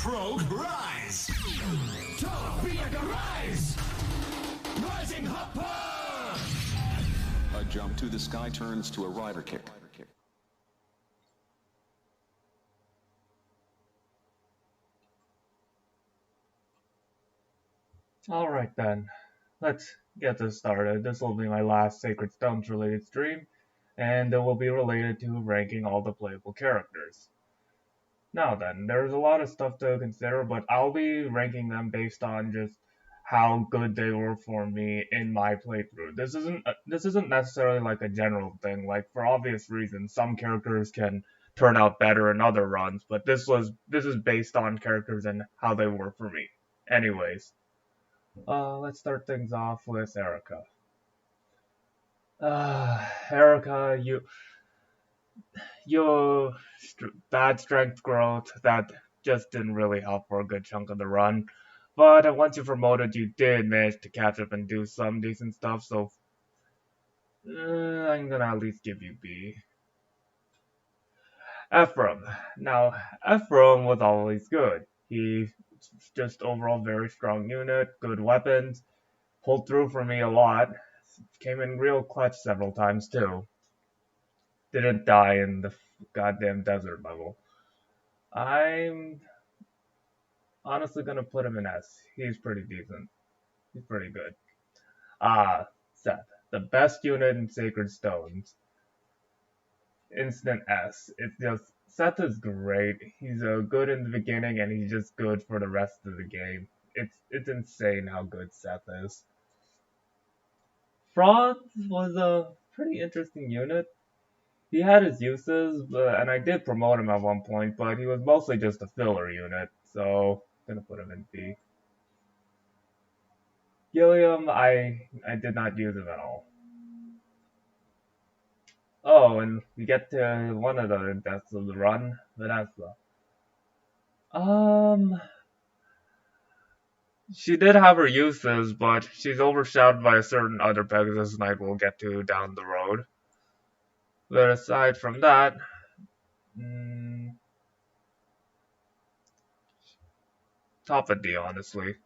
Prog, rise! Talk, be like a rise! Rising hopper! A jump to the sky turns to a rider kick. Alright then, let's get this started. This will be my last Sacred Stones related stream, and it will be related to ranking all the playable characters. Now then, there's a lot of stuff to consider, but I'll be ranking them based on just how good they were for me in my playthrough. This isn't necessarily like a general thing. Like, for obvious reasons, some characters can turn out better in other runs, but this is based on characters and how they were for me. Anyways, let's start things off with Erica. Erica, your bad strength growth, that just didn't really help for a good chunk of the run. But once you promoted, you did manage to catch up and do some decent stuff, so I'm gonna at least give you B. Ephraim. Now, Ephraim was always good. He's just overall very strong unit, good weapons, pulled through for me a lot, came in real clutch several times too. Didn't die in the goddamn desert level. I'm honestly gonna put him in S. He's pretty decent. He's pretty good. Seth. The best unit in Sacred Stones. Instant S. It's just, Seth is great. He's good in the beginning and he's just good for the rest of the game. It's insane how good Seth is. Franz was a pretty interesting unit. He had his uses, and I did promote him at one point, but he was mostly just a filler unit, so I'm gonna put him in B. Gilliam, I did not use him at all. Oh, and we get to one of the deaths of the run, Vanessa. She did have her uses, but she's overshadowed by a certain other Pegasus Knight we'll get to down the road. But aside from that, top of D, honestly.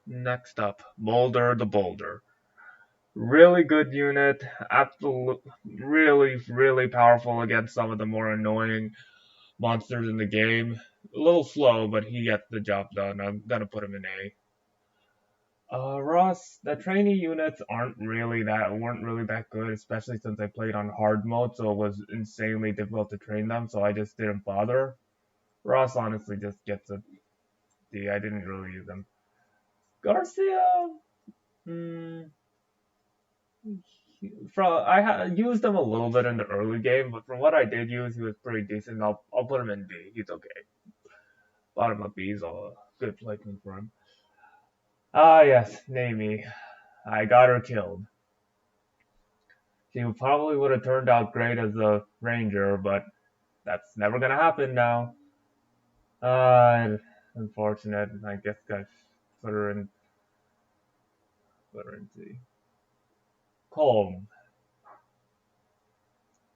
Next up, Boulder the Boulder. Really good unit, really powerful against some of the more annoying monsters in the game. A little slow, but he gets the job done. I'm gonna put him in A. Ross, the trainee units weren't really that good, especially since I played on hard mode, so it was insanely difficult to train them, so I just didn't bother. Ross honestly just gets a D. I didn't really use him. Garcia, I used him a little bit in the early game, but from what I did use, he was pretty decent. I'll put him in B. He's okay. Bottom of B is a good placement for him. Yes, Naomi. I got her killed. She probably would have turned out great as a ranger, but that's never gonna happen now. Unfortunate. I guess I put her in C. Colm.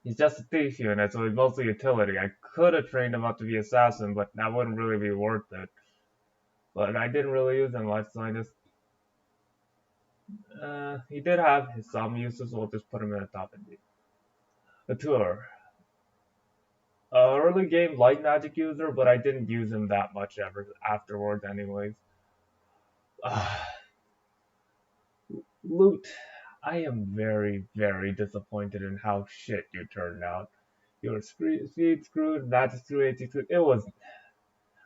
He's just a thief unit, so he's mostly utility. I could have trained him up to be assassin, but that wouldn't really be worth it. But I didn't really use him much, so I just... he did have some uses, so we'll just put him in the top of D. The tour. Early game light magic user, but I didn't use him that much ever afterwards anyways. Loot. I am very, very disappointed in how shit you turned out. Your speed screwed, magic screwed, AT screwed. It was...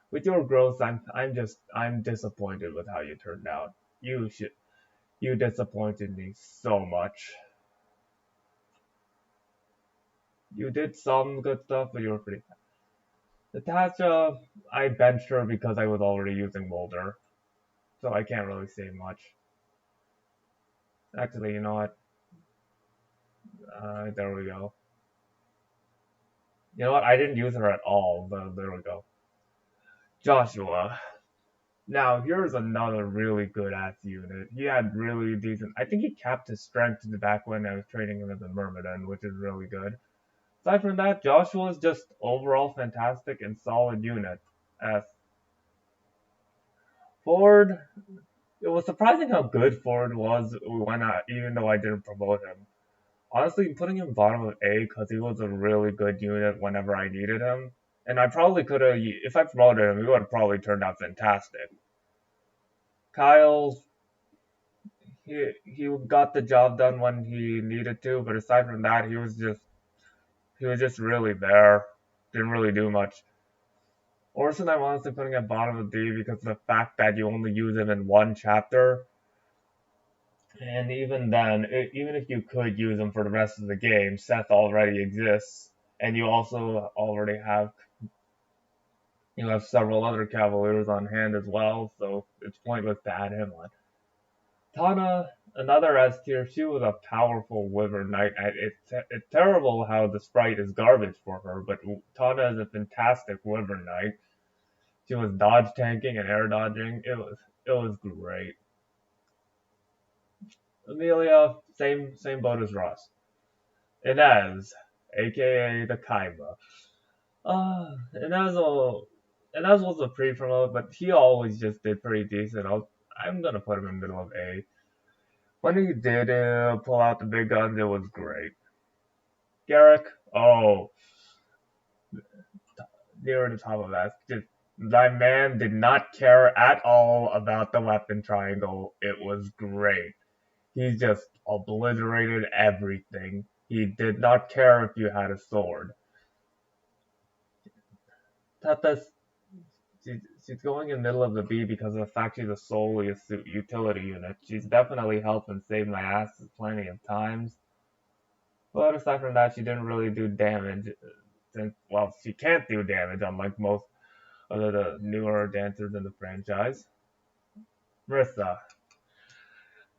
With your growth, I'm disappointed with how you turned out. You disappointed me so much. You did some good stuff, but you were pretty bad. Natasha, I benched her because I was already using Boulder, so I can't really say much. Actually, you know what? There we go. You know what? I didn't use her at all, but there we go. Joshua. Now, here's another really good ass unit. He had really decent... I think he capped his strength in the back when I was training him as a Myrmidon, which is really good. Aside from that, Joshua is just overall fantastic and solid unit. As Ford, it was surprising how good Ford was even though I didn't promote him. Honestly, putting him bottom of A because he was a really good unit whenever I needed him. And I probably could have, if I promoted him, he would have probably turned out fantastic. Kyle, he got the job done when he needed to, but aside from that, he was just really there. Didn't really do much. Orson, I'm honestly putting at bottom of D because of the fact that you only use him in one chapter. And even then, even if you could use him for the rest of the game, Seth already exists. And you also already have several other Cavaliers on hand as well, so it's pointless to add him on. Tana, another S tier, she was a powerful Wyvern Knight. It's terrible how the sprite is garbage for her, but Tana is a fantastic Wyvern Knight. She was dodge tanking and air dodging. It was great. Amelia, same boat as Ross. Inez, aka the Kaiba. Inez was a pre-promote, but he always just did pretty decent. I'm gonna put him in the middle of A. When he did pull out the big guns, it was great. Garrick, oh, near the top of that. That man did not care at all about the weapon triangle. It was great. He just obliterated everything. He did not care if you had a sword. Tata's she's going in the middle of the B because of the fact she's a solely utility unit. She's definitely helped and saved my ass plenty of times. But aside from that, she didn't really do damage. Well, she can't do damage unlike most of the newer dancers in the franchise. Marissa,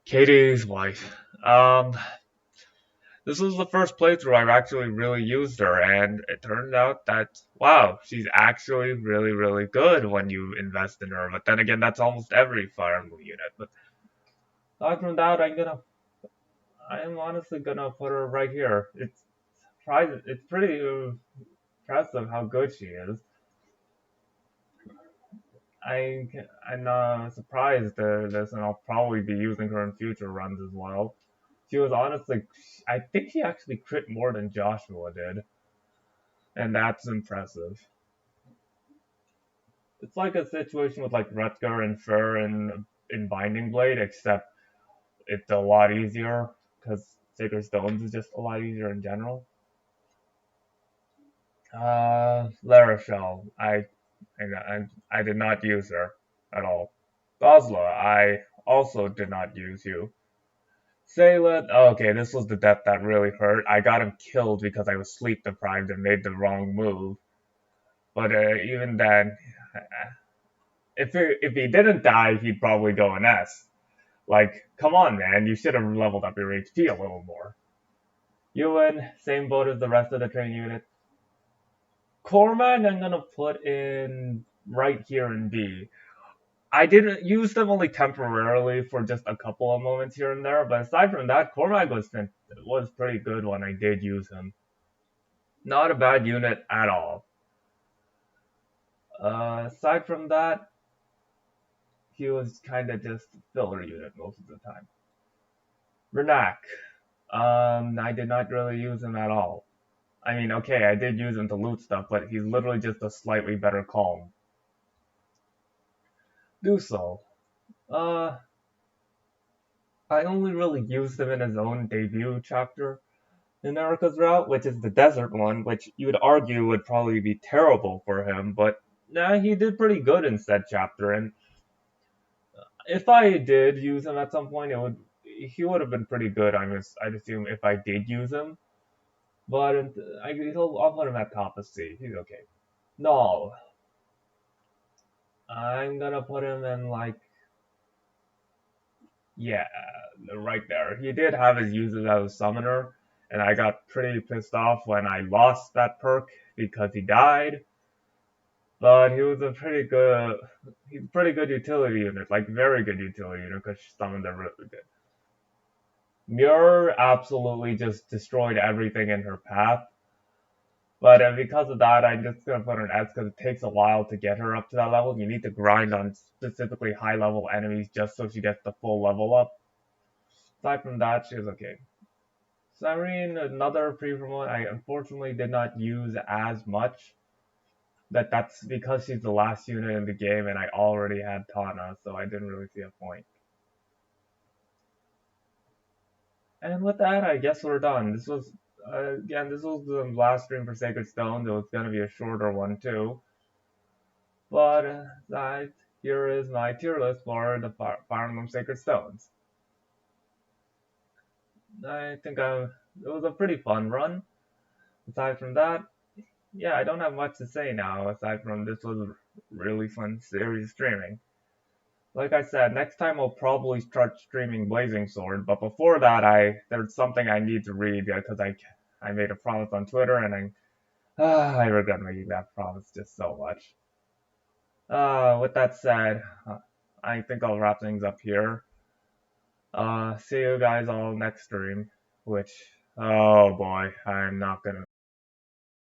Katie's wife. This was the first playthrough I've actually really used her, and it turned out that, wow, she's actually really, really good when you invest in her. But then again, that's almost every Fire Emblem unit. But aside from that, I'm honestly gonna put her right here. It's pretty impressive how good she is. I'm not surprised at this, and I'll probably be using her in future runs as well. She was honestly, I think she actually crit more than Joshua did, and that's impressive. It's like a situation with like Rutger and Fur in Binding Blade, except it's a lot easier because Sacred Stones is just a lot easier in general. Lara Shell, I did not use her at all. Gosla, I also did not use you. Saylet, okay, this was the death that really hurt. I got him killed because I was sleep deprived and made the wrong move. But even then, if he didn't die, he'd probably go an S. Like, come on, man, you should have leveled up your HP a little more. Ewan, same boat as the rest of the train unit. Cormac, I'm gonna put in right here in B. I didn't use them only temporarily for just a couple of moments here and there, but aside from that, Cormac was pretty good when I did use him. Not a bad unit at all. Aside from that, he was kind of just a filler unit most of the time. Renak, I did not really use him at all. I mean, okay, I did use him to loot stuff, but he's literally just a slightly better calm. Duso, I only really used him in his own debut chapter in Erica's Route, which is the desert one, which you would argue would probably be terrible for him, but nah, he did pretty good in said chapter, and if I did use him at some point, he would have been pretty good. I'd assume if I did use him, but I'll put him at top of C. He's okay. No, I'm gonna put him in like, yeah, right there. He did have his uses as a summoner, and I got pretty pissed off when I lost that perk because he died. But he's a pretty good utility unit, like very good utility unit, because she summoned them really good. Muir absolutely just destroyed everything in her path. But because of that, I'm just gonna put her an S because it takes a while to get her up to that level. You need to grind on specifically high level enemies just so she gets the full level up. Aside from that, she was okay. Cyrene, another pre-promote I unfortunately did not use as much. That's because she's the last unit in the game and I already had Tana, so I didn't really see a point. And with that, I guess we're done. This was, again, this was the last stream for Sacred Stones. It was going to be a shorter one too. But here is my tier list for the Fire Emblem Sacred Stones. I think it was a pretty fun run. Aside from that, yeah, I don't have much to say now. Aside from this was a really fun series streaming. Like I said, next time I'll probably start streaming Blazing Sword. But before that, there's something I need to read because I made a promise on Twitter and I regret making that promise just so much. With that said, I think I'll wrap things up here. See you guys all next stream, which, oh boy, I'm not gonna